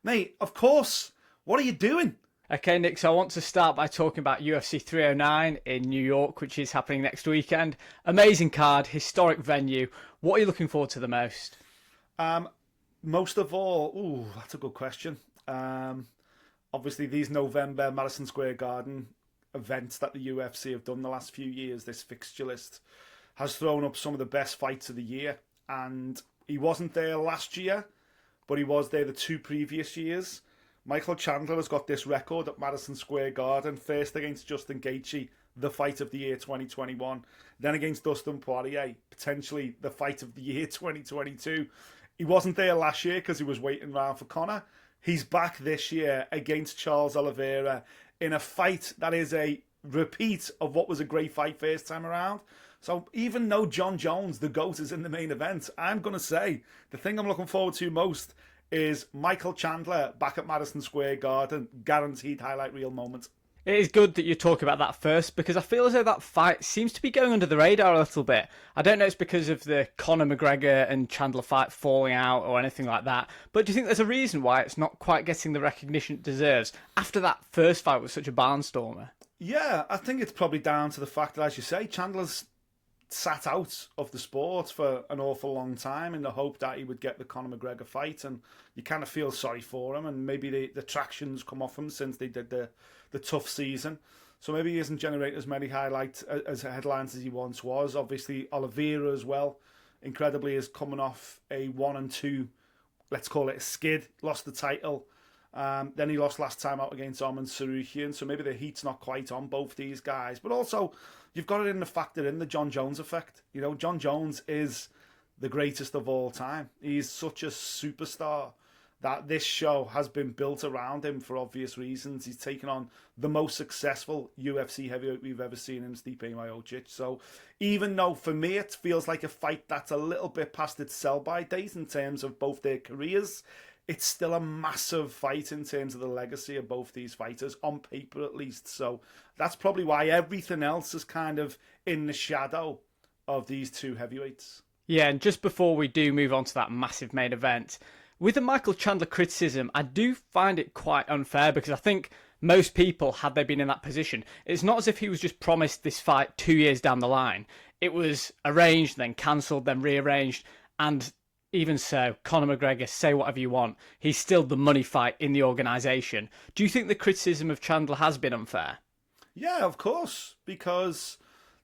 Mate, of course. What are you doing? Okay, Nick, so I want to start by talking about UFC 309 in New York, which is happening next weekend. Amazing card, historic venue. What are you looking forward to the most? Um, Most of all, that's a good question. Obviously, these November Madison Square Garden events that the UFC have done the last few years, this fixture list has thrown up some of the best fights of the year. And he wasn't there last year, but he was there the two previous years. Michael Chandler has got this record at Madison Square Garden, first against Justin Gaethje, the fight of the year 2021, then against Dustin Poirier, potentially the fight of the year 2022. He wasn't there last year because he was waiting around for Conor. He's back this year against Charles Oliveira in a fight that is a repeat of what was a great fight first time around. So even though Jon Jones, the GOAT, is in the main event, I'm going to say the thing I'm looking forward to most is Michael Chandler back at Madison Square Garden, guaranteed highlight reel moment. It is good that you talk about that first because I feel as though that fight seems to be going under the radar a little bit. I don't know if it's because of the Conor McGregor and Chandler fight falling out or anything like that, but do you think there's a reason why it's not quite getting the recognition it deserves after that first fight was such a barnstormer? Yeah, I think it's probably down to the fact that, as you say, Chandler's sat out of the sport for an awful long time in the hope that he would get the Conor McGregor fight, and you kind of feel sorry for him, and maybe the traction's come off him since they did the tough season, so maybe he isn't generating as many highlights as headlines as he once was. Obviously Oliveira as well, incredibly, is coming off a 1-2, let's call it a skid, lost the title. Then he lost last time out against Arman Tsarukyan, so maybe the heat's not quite on both these guys. But also, you've got it in the factor in the Jon Jones effect. You know, Jon Jones is the greatest of all time. He's such a superstar that this show has been built around him for obvious reasons. He's taken on the most successful UFC heavyweight we've ever seen in Stipe Miocic. So even though for me it feels like a fight that's a little bit past its sell-by date in terms of both their careers, it's still a massive fight in terms of the legacy of both these fighters, on paper at least. So that's probably why everything else is kind of in the shadow of these two heavyweights. Yeah, and just before we do move on to that massive main event, with the Michael Chandler criticism, I do find it quite unfair because I think most people, had they been in that position, it's not as if he was just promised this fight 2 years down the line. It was arranged, then cancelled, then rearranged, and even so, Conor McGregor, say whatever you want, he's still the money fight in the organisation. Do you think the criticism of Chandler has been unfair? Yeah, of course, because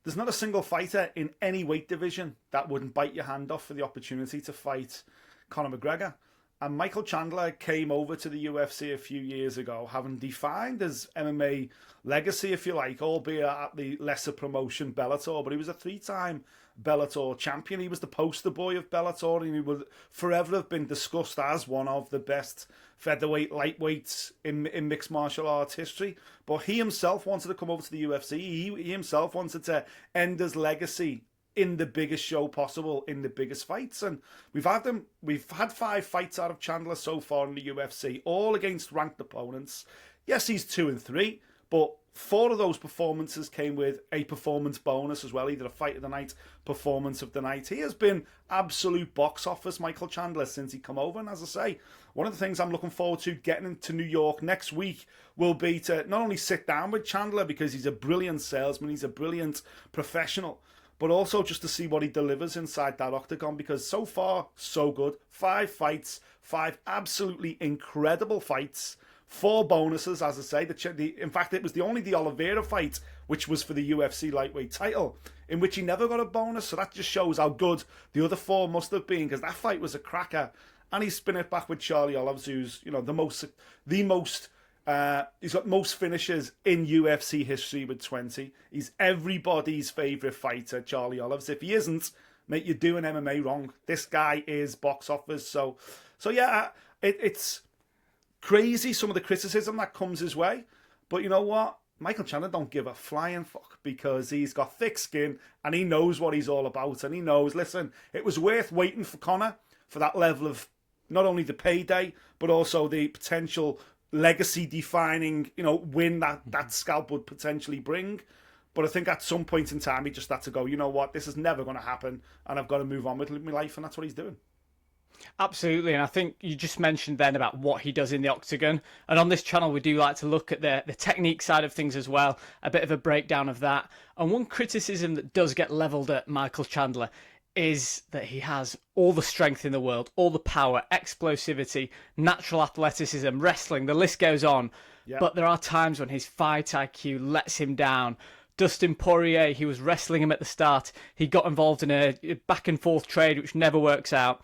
there's not a single fighter in any weight division that wouldn't bite your hand off for the opportunity to fight Conor McGregor. And Michael Chandler came over to the UFC a few years ago, having defined his MMA legacy, if you like, albeit at the lesser promotion Bellator. But he was a three-time Bellator champion. He was the poster boy of Bellator, and he would forever have been discussed as one of the best featherweight lightweights in mixed martial arts history. But he himself wanted to come over to the UFC. He himself wanted to end his legacy in the biggest show possible, in the biggest fights. And we've had 5 fights out of Chandler so far in the UFC, all against ranked opponents. Yes, he's 2-3, but 4 of those performances came with a performance bonus as well, either a fight of the night, performance of the night. He has been absolute box office, Michael Chandler, since he come over. And as I say, one of the things I'm looking forward to getting into New York next week will be to not only sit down with Chandler, because he's a brilliant salesman, he's a brilliant professional, but also just to see what he delivers inside that octagon, because so far, so good. 5 fights, 5 absolutely incredible fights, 4 bonuses, as I say. In fact, it was only the Oliveira fight, which was for the UFC lightweight title, in which he never got a bonus. So that just shows how good the other 4 must have been, because that fight was a cracker. And he's spin it back with Charlie Olives, who's he's got most finishes in UFC history with 20. He's everybody's favourite fighter, Charlie Olives. If he isn't, mate, you're doing MMA wrong. This guy is box office. So yeah, it's crazy, some of the criticism that comes his way. But you know what? Michael Chandler don't give a flying fuck, because he's got thick skin and he knows what he's all about. And he knows, listen, it was worth waiting for Conor for that level of not only the payday, but also the potential legacy-defining, win that scalp would potentially bring. But I think at some point in time, he just had to go, you know what, this is never going to happen, and I've got to move on with my life, and that's what he's doing. Absolutely, and I think you just mentioned then about what he does in the octagon. And on this channel, we do like to look at the technique side of things as well, a bit of a breakdown of that. And one criticism that does get levelled at Michael Chandler is that he has all the strength in the world, all the power, explosivity, natural athleticism, wrestling, the list goes on. Yeah. But there are times when his fight IQ lets him down. Dustin Poirier, he was wrestling him at the start. He got involved in a back and forth trade, which never works out.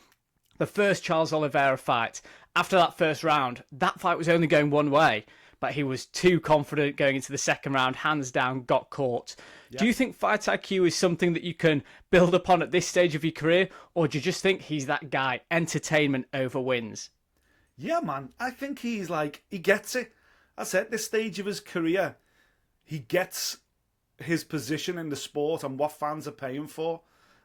The first Charles Oliveira fight, after that first round, that fight was only going one way, but he was too confident going into the second round, hands down, got caught. Yeah. Do you think fight IQ is something that you can build upon at this stage of your career, or do you just think he's that guy, entertainment over wins? Yeah, man, I think he gets it. That's it, this stage of his career, he gets his position in the sport and what fans are paying for.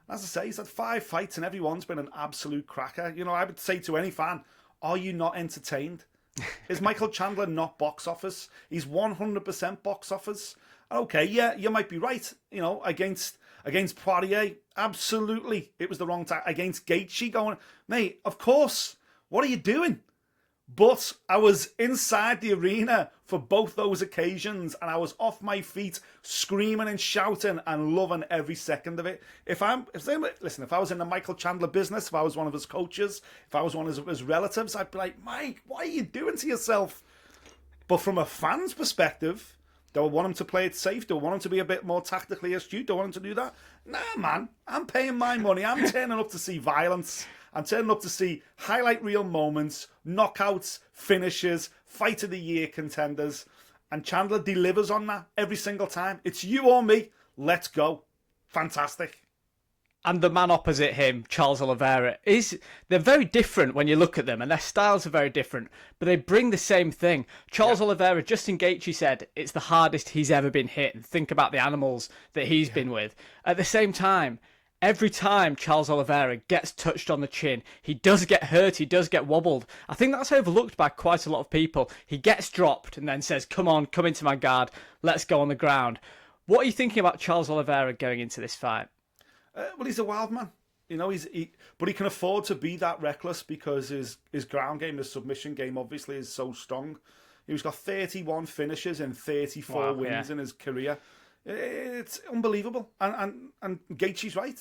As I say, he's had 5 fights and everyone's been an absolute cracker. You know, I would say to any fan, are you not entertained? Is Michael Chandler not box office? He's 100% box office. Okay, yeah, you might be right. You know, against Poirier, absolutely, it was the wrong time. Against Gaethje, going, mate, of course, what are you doing? But I was inside the arena for both those occasions and I was off my feet screaming and shouting and loving every second of it. If I was in the Michael Chandler business, if I was one of his coaches, if I was one of his relatives, I'd be like, Mike, what are you doing to yourself? But from a fan's perspective, do I want him to play it safe? Do I want him to be a bit more tactically astute? Do I want him to do that? Nah, man, I'm paying my money. I'm turning up to see violence. I'm turning up to see highlight reel moments, knockouts, finishes, fight of the year contenders. And Chandler delivers on that every single time. It's you or me. Let's go. Fantastic. And the man opposite him, Charles Oliveira, they're very different when you look at them, and their styles are very different, but they bring the same thing. Charles Oliveira, Justin Gaethje said it's the hardest he's ever been hit, and think about the animals that he's been with. At the same time, every time Charles Oliveira gets touched on the chin, he does get hurt, he does get wobbled. I think that's overlooked by quite a lot of people. He gets dropped and then says, come on, come into my guard, let's go on the ground. What are you thinking about Charles Oliveira going into this fight? Well, he's a wild man. You know, but he can afford to be that reckless because his ground game, his submission game, obviously is so strong. He's got 31 finishes and 34 wins in his career. It's unbelievable. And Gaethje's right.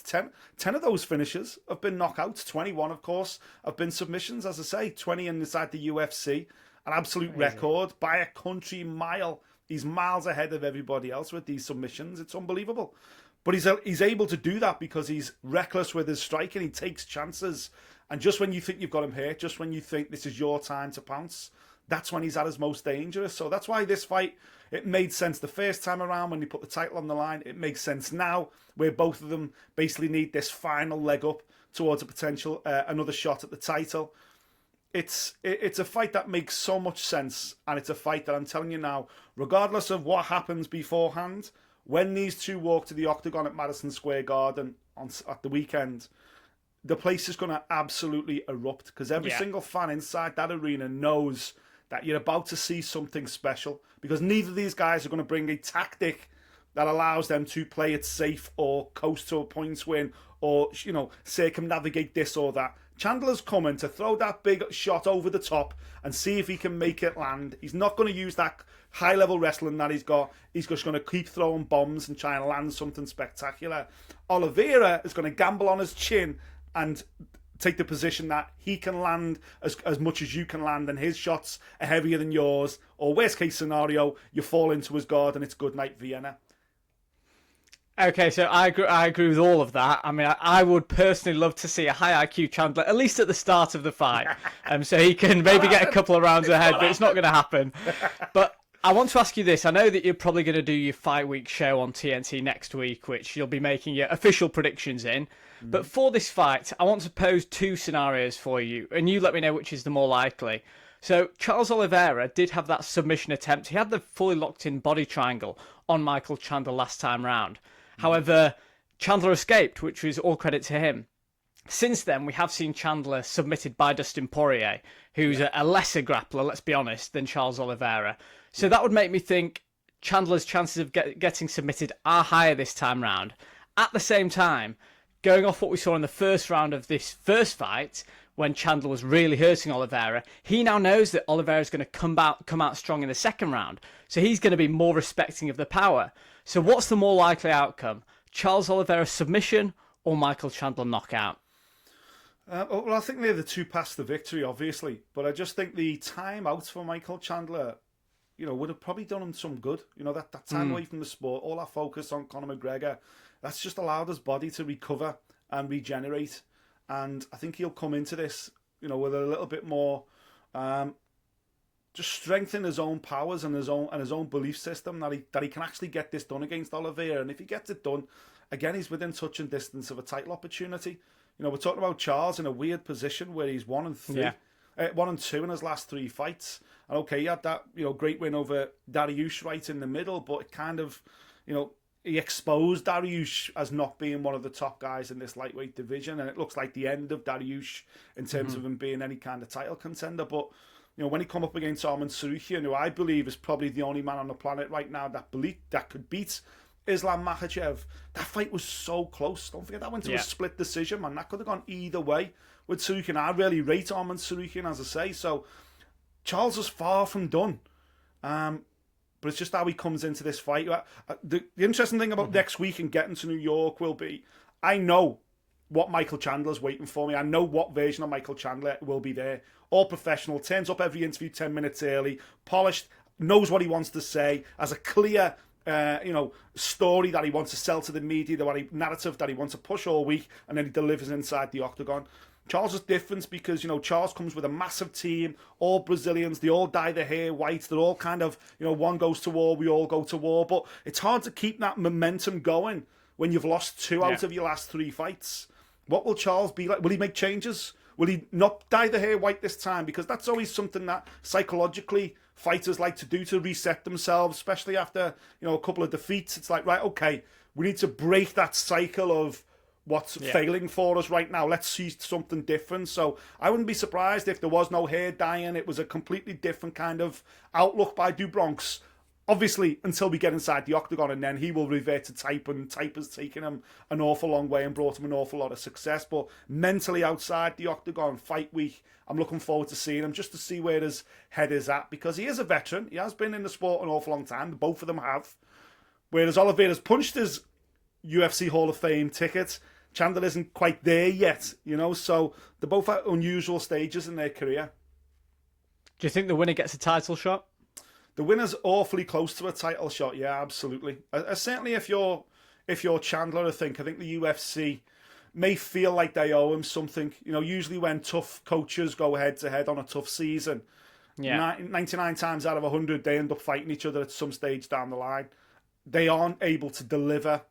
10 of those finishes have been knockouts. 21, of course, have been submissions. As I say, 20 inside the UFC. An absolute record by a country mile. He's miles ahead of everybody else with these submissions. It's unbelievable. But he's able to do that because he's reckless with his striking. He takes chances. And just when you think you've got him hit, just when you think this is your time to pounce, that's when he's at his most dangerous. So that's why this fight, it made sense the first time around when he put the title on the line. It makes sense now where both of them basically need this final leg up towards a potential another shot at the title. It's a fight that makes so much sense. And it's a fight that I'm telling you now, regardless of what happens beforehand, when these two walk to the octagon at Madison Square Garden at the weekend, the place is going to absolutely erupt because every single fan inside that arena knows that you're about to see something special because neither of these guys are going to bring a tactic that allows them to play it safe or coast to a points win or, you know, circumnavigate this or that. Chandler's coming to throw that big shot over the top and see if he can make it land. He's not going to use that high-level wrestling that he's got. He's just going to keep throwing bombs and try and land something spectacular. Oliveira is going to gamble on his chin and take the position that he can land as much as you can land, and his shots are heavier than yours. Or worst-case scenario, you fall into his guard and it's good night Vienna. Okay, so I agree with all of that. I mean, I would personally love to see a high IQ Chandler, at least at the start of the fight, so he can maybe get a couple of rounds ahead, but it's not going to happen. But I want to ask you this. I know that you're probably going to do your Fight Week show on TNT next week, which you'll be making your official predictions in. But for this fight, I want to pose 2 scenarios for you, and you let me know which is the more likely. So Charles Oliveira did have that submission attempt. He had the fully locked-in body triangle on Michael Chandler last time round. However, Chandler escaped, which was all credit to him. Since then, we have seen Chandler submitted by Dustin Poirier, who's a lesser grappler, let's be honest, than Charles Oliveira. So that would make me think Chandler's chances of getting submitted are higher this time round. At the same time, going off what we saw in the first round of this first fight, when Chandler was really hurting Oliveira. He now knows that Oliveira is going to come out strong in the second round, so he's going to be more respecting of the power. So what's the more likely outcome? Charles Oliveira submission or Michael Chandler knockout? Well, I think they're the two paths to victory, obviously. But I just think the time out for Michael Chandler, would have probably done him some good. That time away from the sport, all our focus on Conor McGregor, that's just allowed his body to recover and regenerate. And I think he'll come into this, with a little bit more, just strengthen his own powers and his own belief system that he can actually get this done against Oliveira. And if he gets it done, again, he's within touching distance of a title opportunity. We're talking about Charles in a weird position where he's 1-3, 1-2 in his last 3 fights. And okay, he had that great win over Dariush right in the middle, but it kind of he exposed Dariush as not being one of the top guys in this lightweight division, and it looks like the end of Dariush in terms of him being any kind of title contender. But when he come up against Arman Tsarukyan, who I believe is probably the only man on the planet right now that could beat Islam Makhachev, that fight was so close. Don't forget that went to a split decision, man. That could have gone either way with Tsarukyan. I really rate Arman Tsarukyan, as I say. So Charles is far from done. But it's just how he comes into this fight. The interesting thing about next week and getting to New York will be, I know what Michael Chandler's waiting for me. I know what version of Michael Chandler will be there. All professional, turns up every interview 10 minutes early, polished, knows what he wants to say, has a clear story that he wants to sell to the media, the narrative that he wants to push all week, and then he delivers inside the octagon. Charles is different because, Charles comes with a massive team, all Brazilians, they all dye their hair white, they're all kind of, one goes to war, we all go to war, but it's hard to keep that momentum going when you've lost 2 out of your last 3 fights. What will Charles be like? Will he make changes? Will he not dye the hair white this time? Because that's always something that psychologically fighters like to do to reset themselves, especially after, a couple of defeats. It's like, right, okay, we need to break that cycle of what's failing for us right now. Let's see something different. So I wouldn't be surprised if there was no hair dyeing. It was a completely different kind of outlook by Du Bronx. Obviously, until we get inside the octagon, and then he will revert to type, and type has taken him an awful long way and brought him an awful lot of success. But mentally outside the octagon, fight week, I'm looking forward to seeing him, just to see where his head is at, because he is a veteran. He has been in the sport an awful long time. Both of them have. Whereas Oliveira's punched his UFC Hall of Fame ticket, Chandler isn't quite there yet, so they're both at unusual stages in their career. Do you think the winner gets a title shot? The winner's awfully close to a title shot, yeah, absolutely. Certainly if you're Chandler, I think the UFC may feel like they owe him something. Usually when tough coaches go head-to-head on a tough season, 99 times out of 100, they end up fighting each other at some stage down the line. They aren't able to deliver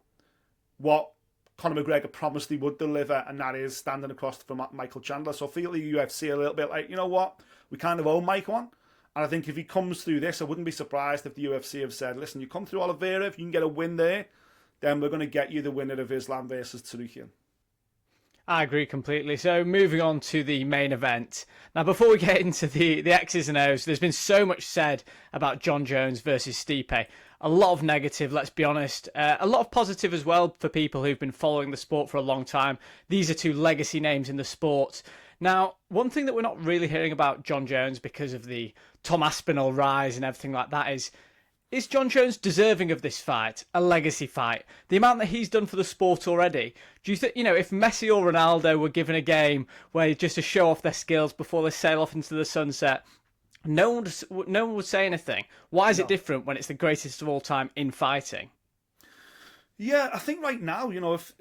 what Conor McGregor promised he would deliver, and that is standing across from Michael Chandler. So I feel the UFC a little bit like, we kind of owe Mike one. And I think if he comes through this, I wouldn't be surprised if the UFC have said, listen, you come through Oliveira, if you can get a win there, then we're going to get you the winner of Islam versus Tsarukyan. I agree completely. So moving on to the main event. Now, before we get into the X's and O's, there's been so much said about Jon Jones versus Stipe. A lot of negative, let's be honest. A lot of positive as well for people who've been following the sport for a long time. These are 2 legacy names in the sport. Now, one thing that we're not really hearing about Jon Jones because of the Tom Aspinall rise and everything like that is Jon Jones deserving of this fight, a legacy fight? The amount that he's done for the sport already. Do you think, if Messi or Ronaldo were given a game where just to show off their skills before they sail off into the sunset, no one would say anything? Why is it different when it's the greatest of all time in fighting? Yeah, I think right now, if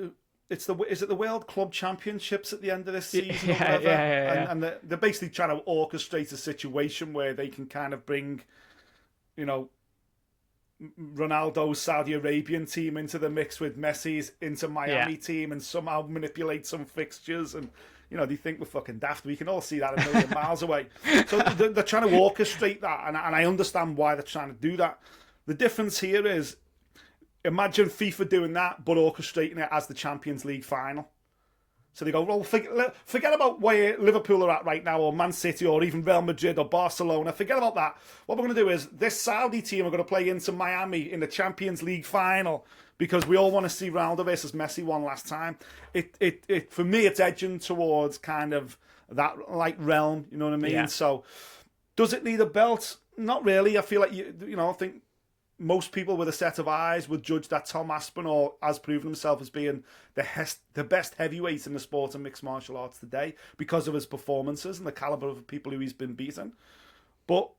is it the World Club Championships at the end of this season? And they're basically trying to orchestrate a situation where they can kind of bring, Ronaldo's Saudi Arabian team into the mix with Messi's Inter Miami team and somehow manipulate some fixtures. And, they think we're fucking daft. We can all see that a million miles away. So they're trying to orchestrate that. And I understand why they're trying to do that. The difference here is, imagine FIFA doing that, but orchestrating it as the Champions League final. So they go, well, forget about where Liverpool are at right now, or Man City, or even Real Madrid, or Barcelona. Forget about that. What we're going to do is, this Saudi team are going to play into Miami in the Champions League final, because we all want to see Ronaldo versus Messi one last time. For me, it's edging towards kind of that like realm. You know what I mean? Yeah. So, does it need a belt? Not really. I feel like I think most people with a set of eyes would judge that Tom Aspinall has proven himself as being the best heavyweight in the sport of mixed martial arts today because of his performances and the caliber of people who he's been beaten. But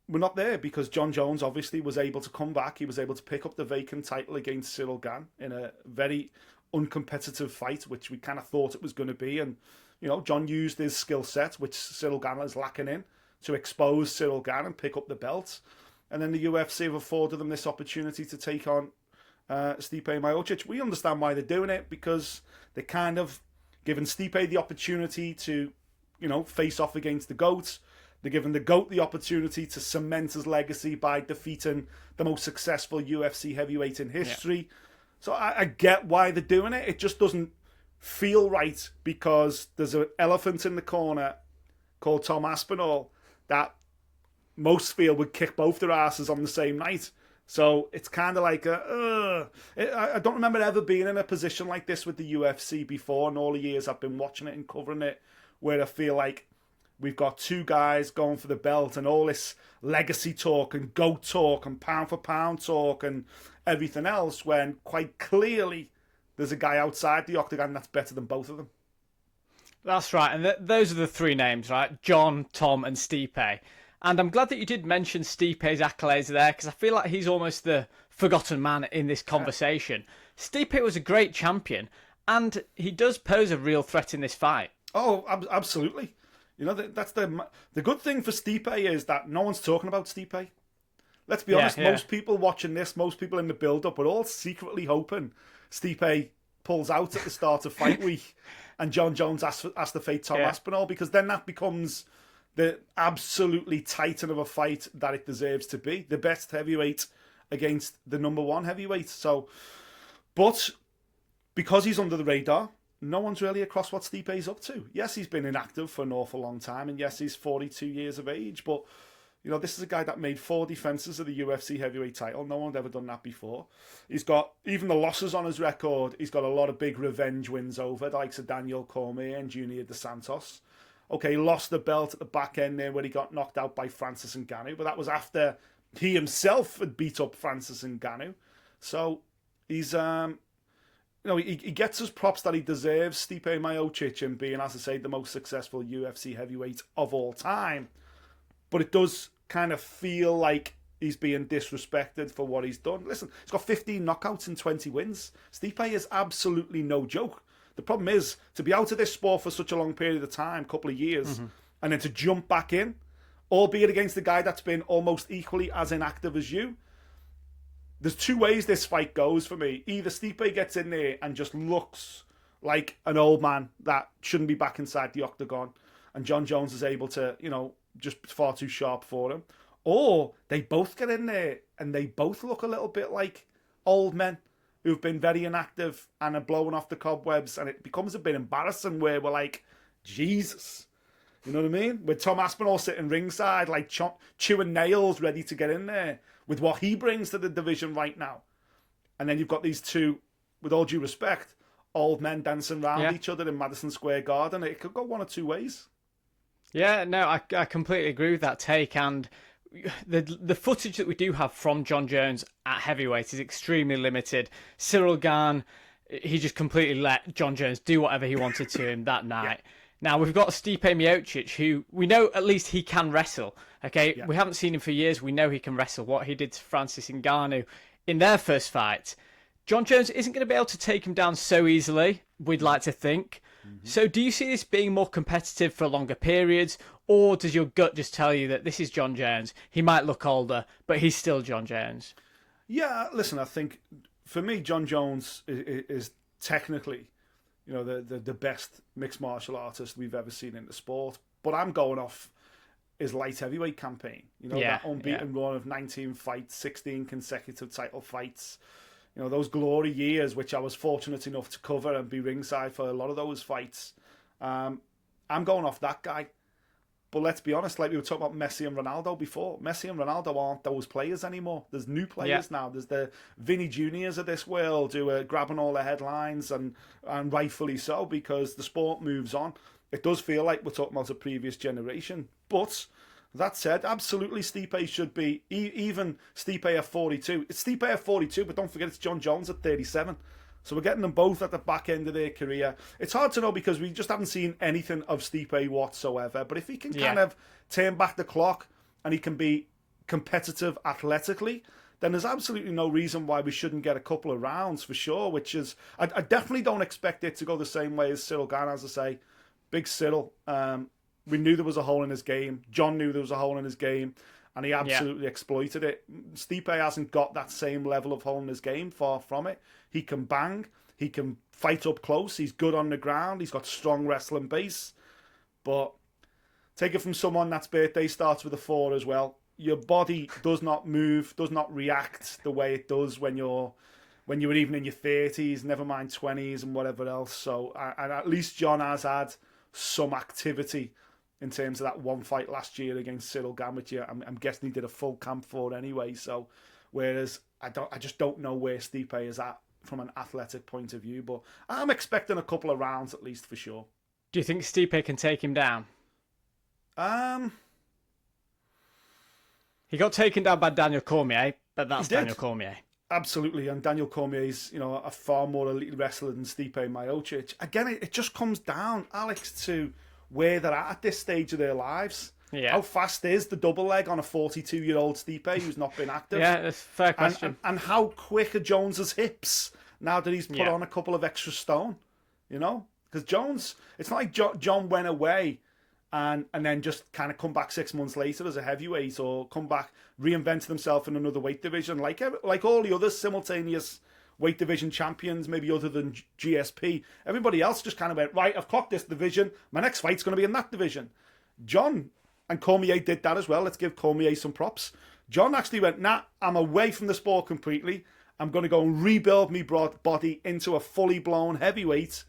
we're not there because Jon Jones obviously was able to come back. He was able to pick up the vacant title against Cyril Gane in a very uncompetitive fight, which we kind of thought it was going to be. And, Jon used his skill set, which Cyril Gane is lacking in, to expose Cyril Gane and pick up the belt. And then the UFC have afforded them this opportunity to take on Stipe Miocic. We understand why they're doing it because they're kind of giving Stipe the opportunity to, face off against the GOAT. They're giving the GOAT the opportunity to cement his legacy by defeating the most successful UFC heavyweight in history. Yeah. So I get why they're doing it. It just doesn't feel right because there's an elephant in the corner called Tom Aspinall that most feel would kick both their asses on the same night. So it's kind of like I don't remember ever being in a position like this with the UFC before in all the years I've been watching it and covering it, where I feel like we've got two guys going for the belt and all this legacy talk and GOAT talk and pound for pound talk and everything else, when quite clearly there's a guy outside the octagon that's better than both of them. That's right, and those are the three names, right? Jon, Tom and Stipe. And I'm glad that you did mention Stipe's accolades there, because I feel like he's almost the forgotten man in this conversation. Yeah. Stipe was a great champion, and he does pose a real threat in this fight. Oh, absolutely. That's the good thing for Stipe is that no one's talking about Stipe. Let's be honest, most people watching this, most people in the build-up are all secretly hoping Stipe pulls out at the start of fight week and Jon Jones has to fight Tom Aspinall, because then that becomes the absolutely titan of a fight that it deserves to be. The best heavyweight against the number one heavyweight. So, but because he's under the radar, no one's really across what Stipe's up to. Yes, he's been inactive for an awful long time, and yes, he's 42 years of age, but this is a guy that made 4 defenses of the UFC heavyweight title. No one had ever done that before. He's got, even the losses on his record, he's got a lot of big revenge wins over, the likes of Daniel Cormier and Junior Dos Santos. Okay, he lost the belt at the back end there where he got knocked out by Francis Ngannou, but that was after he himself had beat up Francis Ngannou. So he's, he gets his props that he deserves, Stipe Miocic, in being, as I say, the most successful UFC heavyweight of all time. But it does kind of feel like he's being disrespected for what he's done. Listen, he's got 15 knockouts and 20 wins. Stipe is absolutely no joke. The problem is, to be out of this sport for such a long period of time, couple of years, and then to jump back in, albeit against a guy that's been almost equally as inactive as you. There's 2 ways this fight goes for me. Either Stipe gets in there and just looks like an old man that shouldn't be back inside the octagon, and Jon Jones is able to, just far too sharp for him. Or they both get in there and they both look a little bit like old men who've been very inactive and are blowing off the cobwebs, and it becomes a bit embarrassing where we're like, Jesus. You know what I mean? With Tom Aspinall sitting ringside, like chewing nails, ready to get in there with what he brings to the division right now. And then you've got these two, with all due respect, old men dancing around each other in Madison Square Garden. It could go one of 2 ways. Yeah, no, I completely agree with that take. And the footage that we do have from Jon Jones at heavyweight is extremely limited. Cyril Gane, he just completely let Jon Jones do whatever he wanted to him that night. Now, we've got Stipe Miocic, who we know at least he can wrestle. Okay, we haven't seen him for years. We know he can wrestle. What he did to Francis Ngannou in their first fight, Jon Jones isn't going to be able to take him down so easily, we'd like to think. So do you see this being more competitive for longer periods, or does your gut just tell you that this is Jon Jones? He might look older, but he's still Jon Jones. Yeah, listen, I think for me, Jon Jones is technically, the best mixed martial artist we've ever seen in the sport. But I'm going off his light heavyweight campaign. That unbeaten run of 19 fights, 16 consecutive title fights. Those glory years, which I was fortunate enough to cover and be ringside for a lot of those fights. I'm going off that guy. But let's be honest, like we were talking about Messi and Ronaldo before, Messi and Ronaldo aren't those players anymore. There's new players now. There's the Vinny Juniors of this world who are grabbing all the headlines, and rightfully so, because the sport moves on. it does feel like we're talking about a previous generation. But that said, absolutely Stipe should be, even Stipe at 42. It's Stipe at 42, but don't forget it's Jon Jones at 37. So we're getting them both at the back end of their career. It's hard to know because we just haven't seen anything of Stipe whatsoever. But if he can kind of turn back the clock and he can be competitive athletically, then there's absolutely no reason why we shouldn't get a couple of rounds for sure, which is, I definitely don't expect it to go the same way as Cyril Gane, as I say. Big Cyril. We knew there was a hole in his game. Jon knew there was a hole in his game, and he absolutely exploited it. Stipe hasn't got that same level of hole in his game, far from it. He can bang. He can fight up close. He's good on the ground. He's got strong wrestling base. But take it from someone that's birthday starts with a 4 as well. Your body does not move, does not react the way it does when you're even in your 30s, never mind 20s and whatever else. So, and at least Jon has had some activity in terms of that one fight last year against Cyril Gane, which I'm guessing he did a full camp for anyway. So, whereas I just don't know where Stipe is at from an athletic point of view, but I'm expecting a couple of rounds at least for sure. Do you think Stipe can take him down? He got taken down by Daniel Cormier, but that's Daniel Cormier. Absolutely, and Daniel Cormier's, a far more elite wrestler than Stipe Miocic. Again, it just comes down, Alex, to where they're at this stage of their lives. Yeah. How fast is the double leg on a 42-year-old Stipe who's not been active? Yeah, that's a fair question. And how quick are Jones's hips now that he's put on a couple of extra stone? Because Jones, it's not like Jon went away and then just kind of come back 6 months later as a heavyweight, or come back, reinvented himself in another weight division. Like all the other simultaneous weight division champions, maybe other than GSP, everybody else just kind of went, right, I've clocked this division, my next fight's going to be in that division. Jon and Cormier did that as well. Let's give Cormier some props. Jon actually went, nah, I'm away from the sport completely. I'm going to go and rebuild my body into a fully blown heavyweight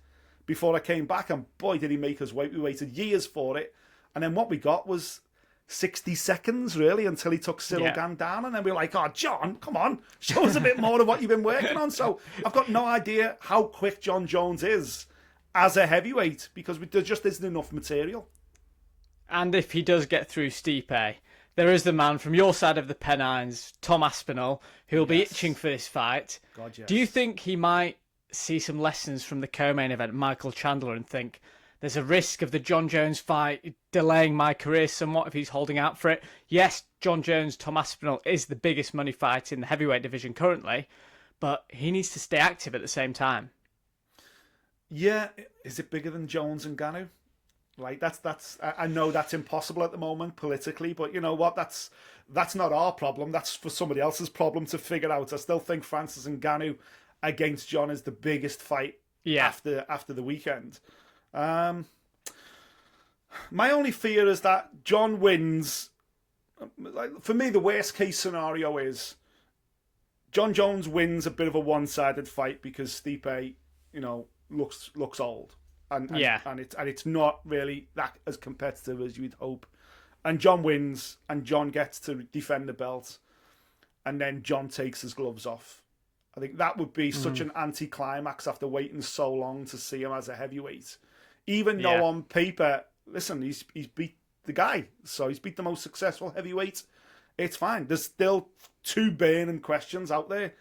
before I came back, and boy, did he make us wait. We waited years for it, and then what we got was 60 seconds, really, until he took Cyril Gane down, and then we were like, oh, Jon, come on, show us a bit more of what you've been working on. So I've got no idea how quick Jon Jones is as a heavyweight, because there just isn't enough material. And if he does get through Stipe, there is the man from your side of the Pennines, Tom Aspinall, who'll be itching for this fight. God, yes. Do you think he might see some lessons from the co-main event, Michael Chandler, and think there's a risk of the Jon Jones fight delaying my career somewhat if he's holding out for it? Yes, Jon Jones, Tom Aspinall is the biggest money fight in the heavyweight division currently, but he needs to stay active at the same time. Yeah, is it bigger than Jones and Gane? Like that's I know that's impossible at the moment politically, but you know what? That's not our problem. That's for somebody else's problem to figure out. I still think Francis Ngannou against Jon is the biggest fight after the weekend. My only fear is that Jon wins. Like, for me, the worst case scenario is Jon Jones wins a bit of a one-sided fight because Stipe, looks old. And it's not really that as competitive as you'd hope. And Jon wins, and Jon gets to defend the belt, and then Jon takes his gloves off. I think that would be such an anticlimax after waiting so long to see him as a heavyweight. Even though on paper, listen, he's beat the guy, so he's beat the most successful heavyweight. It's fine. There's still two burning questions out there.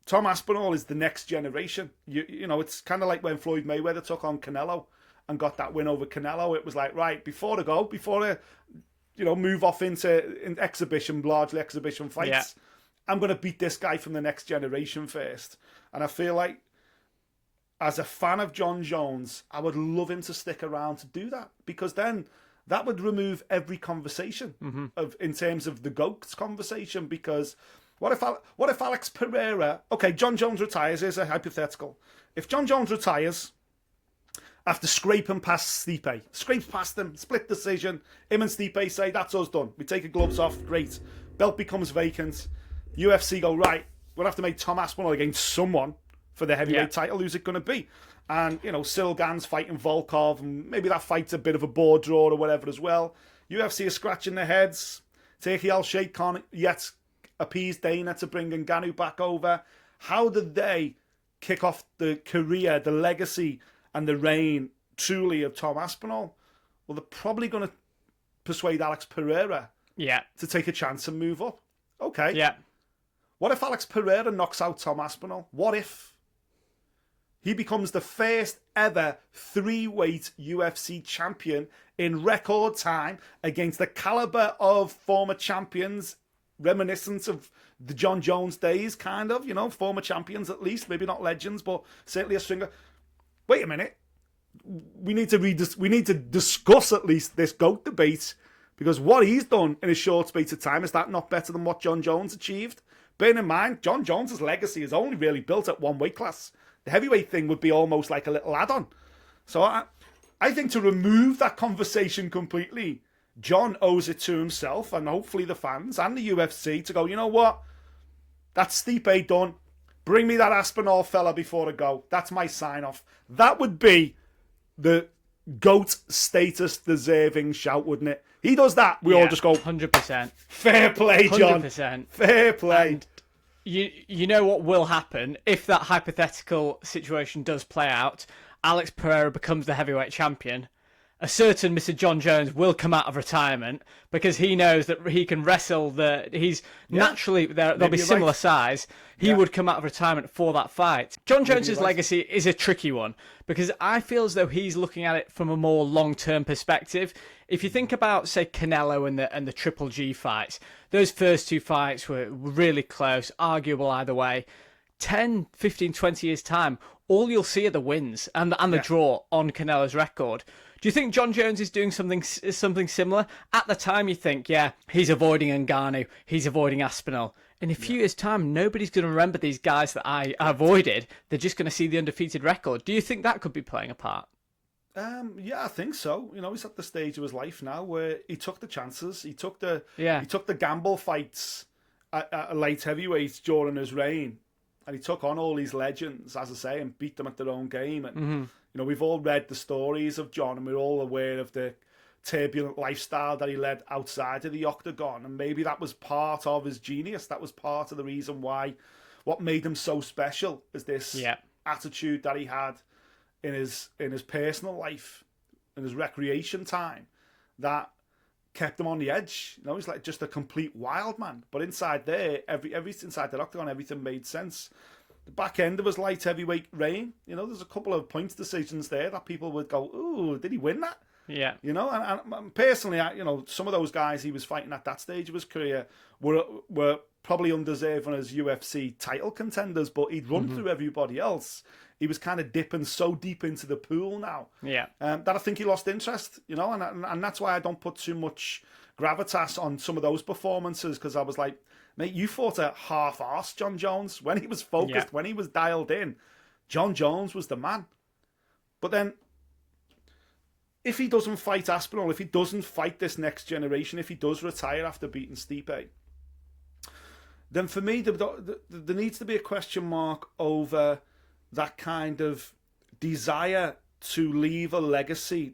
Tom Aspinall is the next generation. It's kind of like when Floyd Mayweather took on Canelo and got that win over Canelo. It was like, right, before they move off into largely exhibition fights, I'm going to beat this guy from the next generation first. And I feel like, as a fan of Jon Jones, I would love him to stick around to do that, because then that would remove every conversation in terms of the GOATs conversation. Because what if Alex Pereira? Okay, Jon Jones retires. Here's a hypothetical. If Jon Jones retires after scraping past Stipe, scrapes past him, split decision, him and Stipe say, that's us done. We take the gloves off. Great. Belt becomes vacant. UFC go, right, we'll have to make Tom Aspinall against someone for the heavyweight title. Who's it going to be? And, Cyril Gane's fighting Volkov, and maybe that fight's a bit of a board draw or whatever as well. UFC are scratching their heads. Turki Al-Sheikh can't yet appease Dana to bring Ngannou back over. How did they kick off the career, the legacy, and the reign truly of Tom Aspinall, well, they're probably going to persuade Alex Pereira to take a chance and move up. Okay. Yeah. What if Alex Pereira knocks out Tom Aspinall? What if he becomes the first ever 3-weight UFC champion in record time against the caliber of former champions, reminiscent of the Jon Jones days, kind of, former champions at least, maybe not legends, but certainly a stringer. Wait a minute. We need to discuss at least this GOAT debate, because what he's done in a short space of time, is that not better than what Jon Jones achieved? Bearing in mind, Jon Jones's legacy is only really built at one weight class. The heavyweight thing would be almost like a little add-on. So I think to remove that conversation completely, Jon owes it to himself and hopefully the fans and the UFC to go, you know what? That's Stipe done. Bring me that Aspinall fella before I go. That's my sign-off. That would be the GOAT status deserving shout, wouldn't it? He does that. We all just go, 100%. Fair play, Jon. 100%. Fair play. And you know what will happen if that hypothetical situation does play out? Alex Pereira becomes the heavyweight champion. A certain Mr. Jon Jones will come out of retirement because he knows that he can wrestle. He's naturally they'll be similar size. He would come out of retirement for that fight. Jon Jones's legacy is a tricky one because I feel as though he's looking at it from a more long-term perspective. If you think about, say, Canelo and the Triple G fights, those first two fights were really close, arguable either way. 10, 15, 20 years' time, all you'll see are the wins and the draw on Canelo's record. Do you think Jon Jones is doing something similar? At the time, you think, he's avoiding Ngannou, he's avoiding Aspinall. In a few years' time, nobody's going to remember these guys that I avoided. They're just going to see the undefeated record. Do you think that could be playing a part? I think so. He's at the stage of his life now where he took the chances. He took the gamble fights at light heavyweight during his reign, and he took on all these legends, as I say, and beat them at their own game. And we've all read the stories of Jon, and we're all aware of the turbulent lifestyle that he led outside of the octagon. And maybe that was part of his genius. That was part of the reason why, what made him so special is this attitude that he had in his personal life, in his recreation time, that kept him on the edge. He's like just a complete wild man. But inside there, every inside the octagon, everything made sense. The back end of his light heavyweight reign, there's a couple of points decisions there that people would go, ooh, did he win that? Yeah. And personally, some of those guys he was fighting at that stage of his career were probably undeserving as UFC title contenders, but he'd run through everybody else. He was kind of dipping so deep into the pool now that I think he lost interest, and that's why I don't put too much gravitas on some of those performances, because I was like, mate, you fought a half-arse Jon Jones. When he was focused, when he was dialed in, Jon Jones was the man. But then, if he doesn't fight Aspinall, if he doesn't fight this next generation, if he does retire after beating Stipe, then for me, there needs to be a question mark over that kind of desire to leave a legacy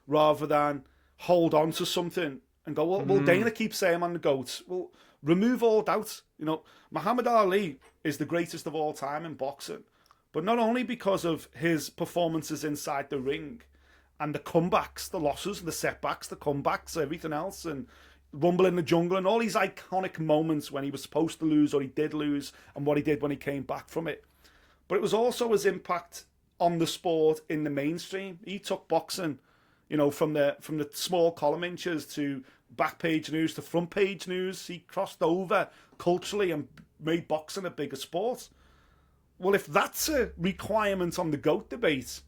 rather than hold on to something and go, well, Dana keeps saying I'm on the GOAT. Well, remove all doubt. Muhammad Ali is the greatest of all time in boxing, but not only because of his performances inside the ring and the comebacks, the losses, the setbacks, the comebacks, everything else, and Rumble in the Jungle and all these iconic moments when he was supposed to lose or he did lose and what he did when he came back from it. But it was also his impact on the sport in the mainstream. He took boxing, from the small column inches to back page news to front page news. He crossed over culturally and made boxing a bigger sport. Well, if that's a requirement on the GOAT debate,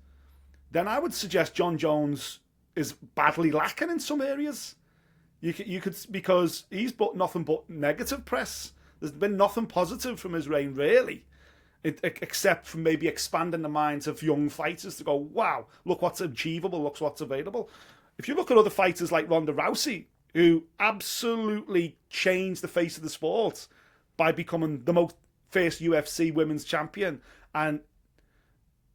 then I would suggest Jon Jones is badly lacking in some areas. You could because he's got nothing but negative press. There's been nothing positive from his reign, really. Except from maybe expanding the minds of young fighters to go, wow, look what's achievable, look what's available. If you look at other fighters like Ronda Rousey, who absolutely changed the face of the sport by becoming the first UFC women's champion and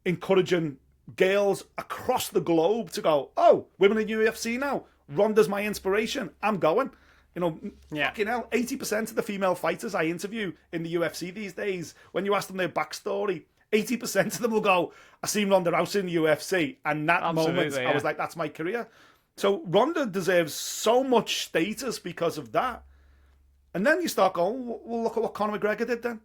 encouraging girls across the globe to go, oh, women in UFC now, Ronda's my inspiration, I'm going. Fucking hell, 80% of the female fighters I interview in the UFC these days, when you ask them their backstory, 80% of them will go, I seen Ronda Rousey in the UFC, and that moment I was like, that's my career. So Ronda deserves so much status because of that. And then you start going, well, look at what Conor McGregor did then.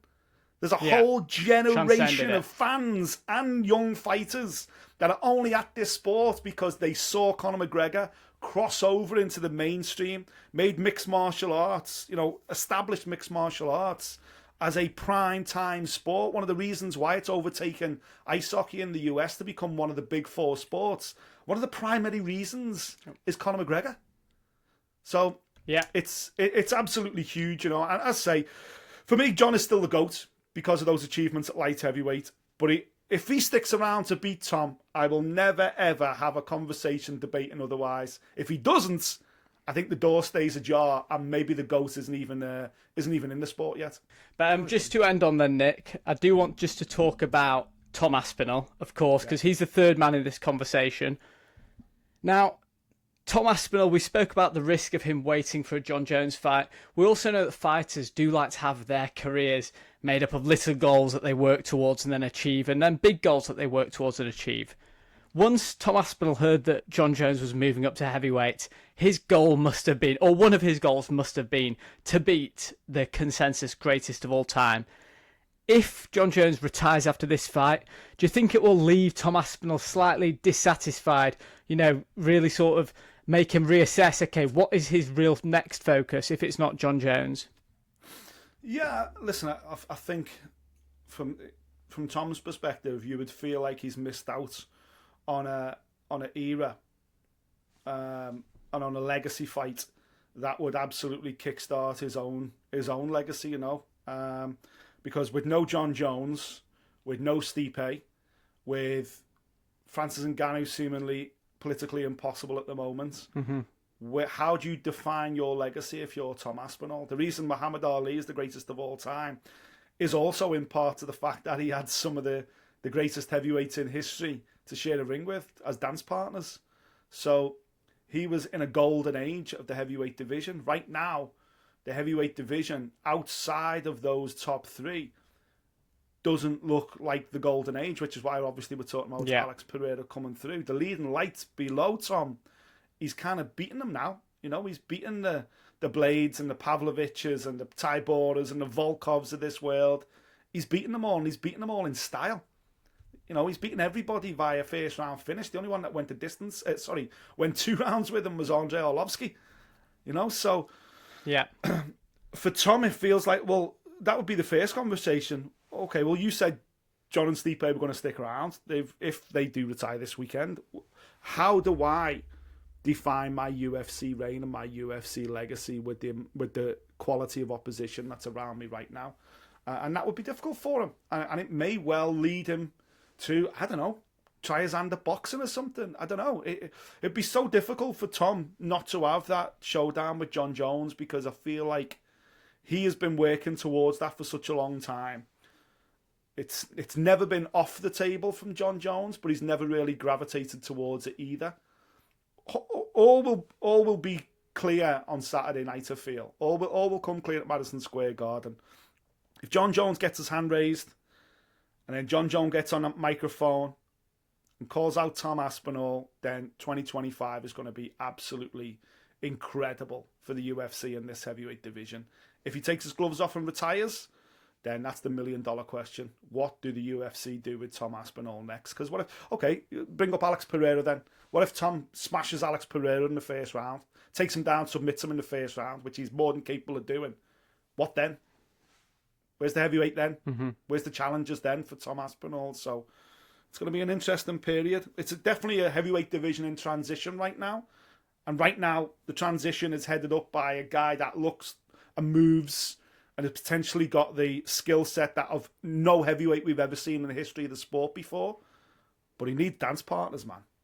There's a whole generation of fans and young fighters that are only at this sport because they saw Conor McGregor cross over into the mainstream, made mixed martial arts, established mixed martial arts as a prime time sport. One of the reasons why it's overtaken ice hockey in the US to become one of the big four sports, one of the primary reasons is Conor McGregor. So it's absolutely huge, And as I say, for me, Jon is still the GOAT because of those achievements at light heavyweight. But if he sticks around to beat Tom, I will never, ever have a conversation debating otherwise. If he doesn't, I think the door stays ajar and maybe the GOAT isn't even in the sport yet. But just to end on then, Nick, I do want just to talk about Tom Aspinall, of course, because he's the third man in this conversation. Now, Tom Aspinall, we spoke about the risk of him waiting for a Jon Jones fight. We also know that fighters do like to have their careers made up of little goals that they work towards and then achieve, and then big goals that they work towards and achieve. Once Tom Aspinall heard that Jon Jones was moving up to heavyweight, his goal must have been, or one of his goals must have been, to beat the consensus greatest of all time. If Jon Jones retires after this fight, do you think it will leave Tom Aspinall slightly dissatisfied, really sort of make him reassess, okay, what is his real next focus if it's not Jon Jones? Yeah, listen, I think from Tom's perspective, you would feel like he's missed out on an era and on a legacy fight that would absolutely kickstart his own legacy, because with no Jon Jones, with no Stipe, with Francis Ngannou seemingly politically impossible at the moment. How do you define your legacy if you're Tom Aspinall? The reason Muhammad Ali is the greatest of all time is also in part to the fact that he had some of the greatest heavyweights in history to share a ring with as dance partners. So he was in a golden age of the heavyweight division. Right now, the heavyweight division outside of those top three doesn't look like the golden age, which is why obviously we're talking about Alex Pereira coming through. The leading lights below Tom, he's kind of beaten them now. He's beaten the Blades and the Pavloviches and the Tyboras and the Volkovs of this world. He's beaten them all, and he's beaten them all in style. He's beaten everybody via first round finish. The only one that went the distance, went 2 rounds with him was Andrei Arlovsky. So for Tom, it feels like, well, that would be the first conversation. Okay, well, you said Jon and Stipe were going to stick around if they do retire this weekend. How do I define my UFC reign and my UFC legacy with the quality of opposition that's around me right now? And that would be difficult for him. And it may well lead him to, I don't know, try his hand at boxing or something. I don't know. It'd be so difficult for Tom not to have that showdown with Jon Jones, because I feel like he has been working towards that for such a long time. It's never been off the table from Jon Jones, but he's never really gravitated towards it either. All will be clear on Saturday night, I feel. All will come clear at Madison Square Garden. If Jon Jones gets his hand raised, and then Jon Jones gets on that microphone and calls out Tom Aspinall, then 2025 is going to be absolutely incredible for the UFC in this heavyweight division. If he takes his gloves off and retires, then that's the $1 million question. What do the UFC do with Tom Aspinall next? Because what if, okay, bring up Alex Pereira then. What if Tom smashes Alex Pereira in the first round, takes him down, submits him in the first round, which he's more than capable of doing? What then? Where's the heavyweight then? Where's the challengers then for Tom Aspinall? So it's going to be an interesting period. It's definitely a heavyweight division in transition right now. And right now, the transition is headed up by a guy that looks and moves and has potentially got the skill set that of no heavyweight we've ever seen in the history of the sport before. But he needs dance partners, man.